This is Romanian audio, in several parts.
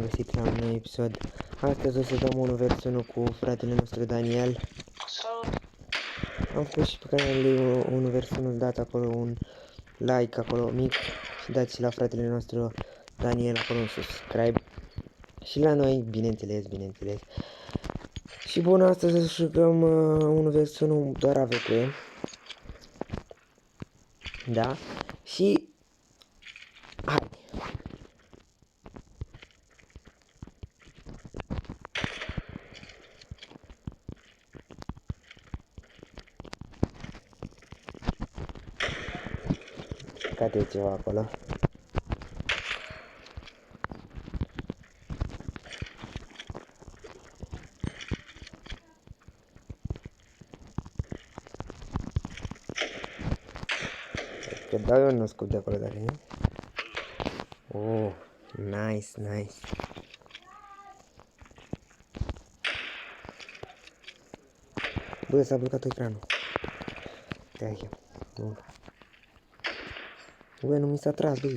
găsit la un nou episod. Astăzi o să dăm 1v1 cu fratele nostru Daniel. Am pus și pe canalul lui 1v1, dați acolo un like acolo mic și dați la fratele nostru Daniel acolo un subscribe. Și la noi, bineînțeles. Și bun, astăzi să jucăm 1v1 doar AVP. Da? Și hai! Cade ceva acolo. Că dau eu un scup de acolo dacă e. Oh, nice. Bă, s-a blocat ecranul. Stai. Bă, nu mi s-a tras, bă.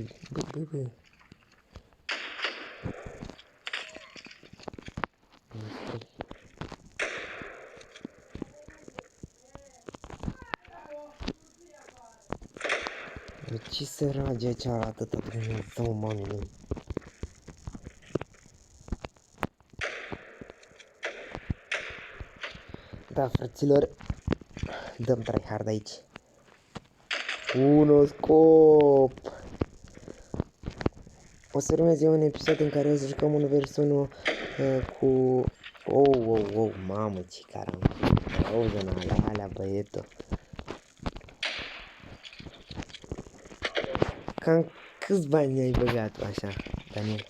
De ce se rage cealaltă tot Dumnezeu, mami? Da, fraților, dăm tryhard aici. Un scop! O să urmeze un episod în care o să jucăm 1v1 cu... Oh, mamă, ce caram. Oh, alea, băietul. Cam câți bani ai băgat tu așa, Daniel?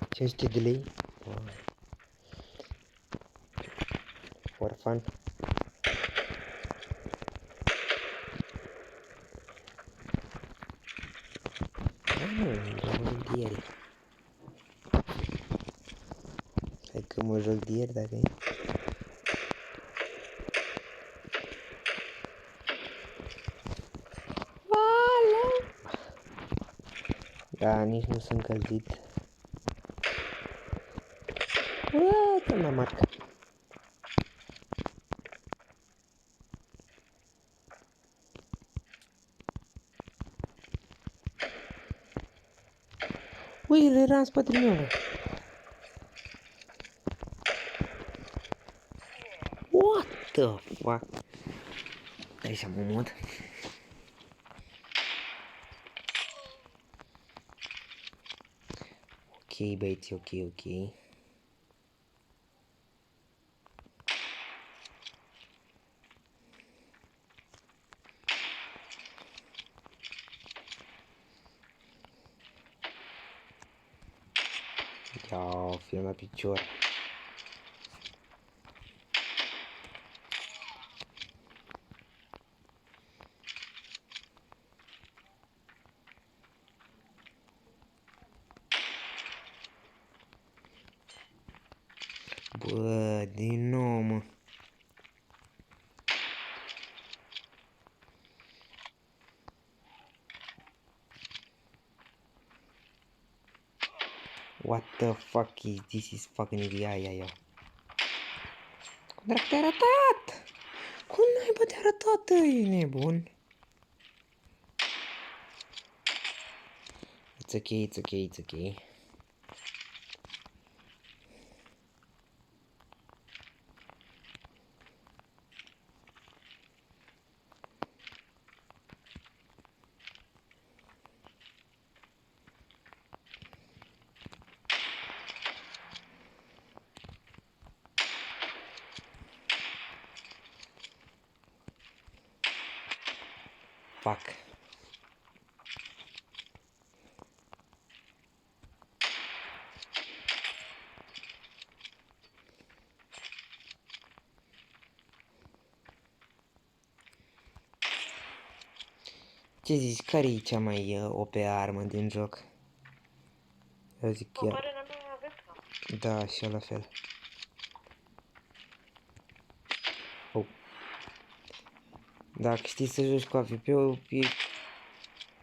500 de lei? Wow. For fun. De ieri. Hai că mă joc de ieri dacă e. Da, nici nu sunt încălzit. Uite, m-a marcat. Ui, el era în spatele meu. What the fuck? Hai să mă mut. Ok, băieți, ok. Ia, fie la picior. Bă, din nou, mă. What the fuck is this? Is fucking idiot, ia. Cum dracu te-a arătat? Cum naiba te-a arătat, e nebun? It's okay. Fuck. Ce zici, care e cea mai OP armă din joc? Eu zic că da, și eu la fel. Oh. Dacă știi să joci cu AVP-ul, e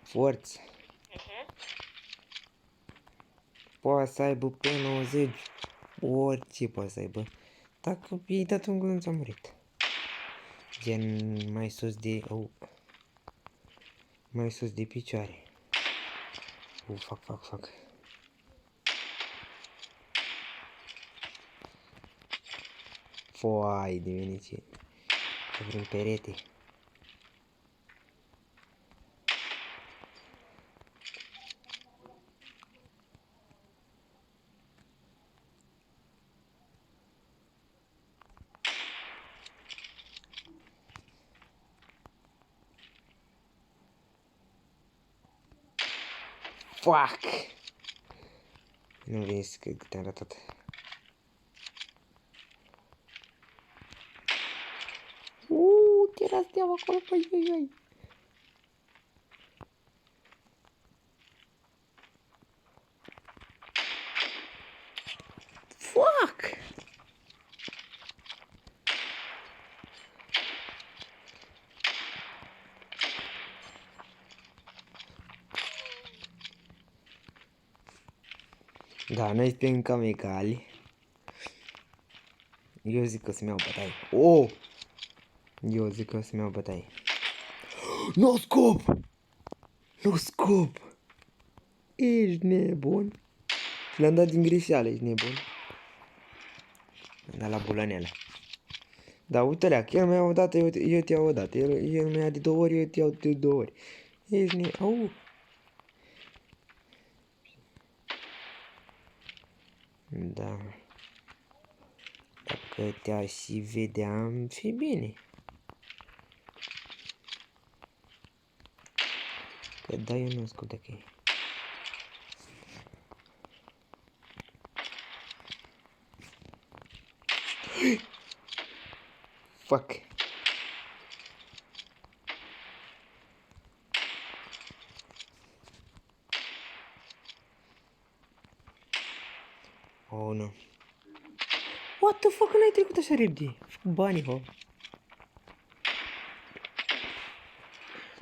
forță. Poate să aibă pe 90. Orice poate să aibă. Dacă i-ai dat un glonț, a murit. Gen mai sus de... mai sus de picioare. Fac. Foai de venice. Pe vreun perete. Fuck! Nu vezi că te-am ratat. Tira steaua acolo, păi. Fuck! Da, noi suntem cam egali. Eu zic că o să-mi iau bătaie. Eu zic că o să-mi iau bătaie. Nu scop! Ești nebun? Le-am dat din greșeală, ești nebun? Am dat la bulăneală. Da, uite-lea, că el mi-a o dată, eu te iau o dată. El mi-a de 2 ori, eu te iau de 2 ori. Ești nebun? Da. Dacă te-aș și vedea, am fi bine. Că da, eu nu scot dacă e. Fuck. Oh, nu. What the fuck, n-ai trecut așa repede? Fac banii, ho.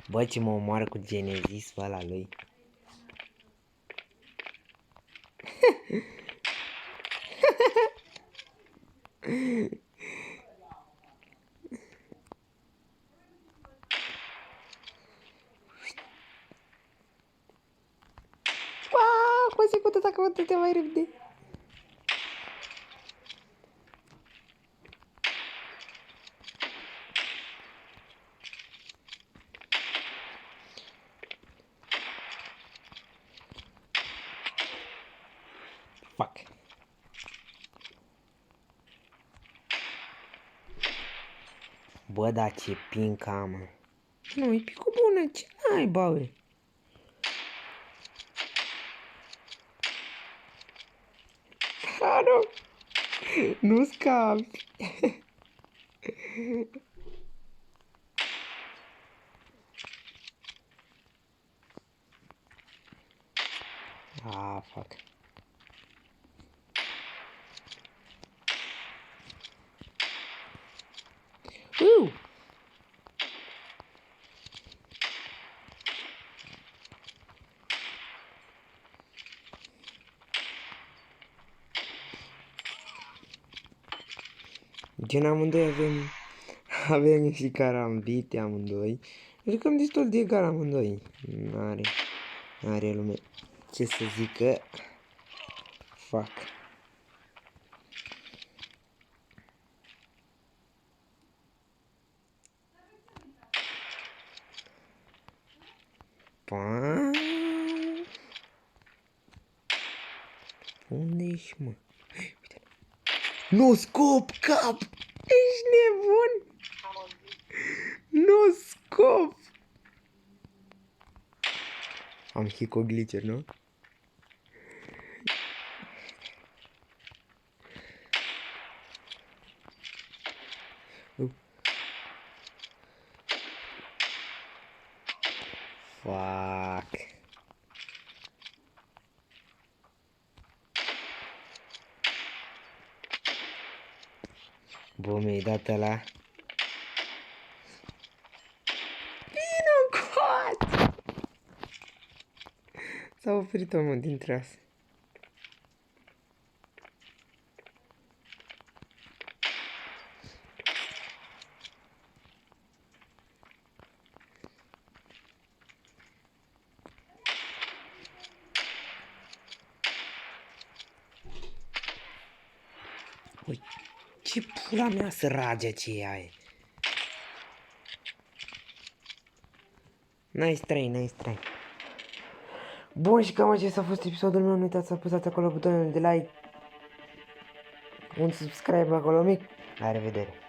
Bă, ce mă omoară cu Genesis pe ăla lui. Cu o secundă dacă mă trece mai repede. Fuck. Bă, da, ce pincă am, mă. Nu, e picul bună, ce n-ai, bă? Ah, nu! Nu scapi! Ah, fuck. Gen amândoi avem și carambite amândoi. Jucăm destul de egal amândoi. N-are lume ce să zică. Fuck. Unde ești, mă? Nu scop cap! Ești nebun? Nu scop! Am hico glitcher, nu? Fuck. Bă, mi-ai dat ăla. Vino încoace! S-a oprit omul din tras. Ui, ce pula mea săragia ce e? Nice try, nice try. Bun, și cam acesta a fost episodul meu. Nu uitați să apăsați acolo butonul de like, un subscribe acolo mic. La revedere!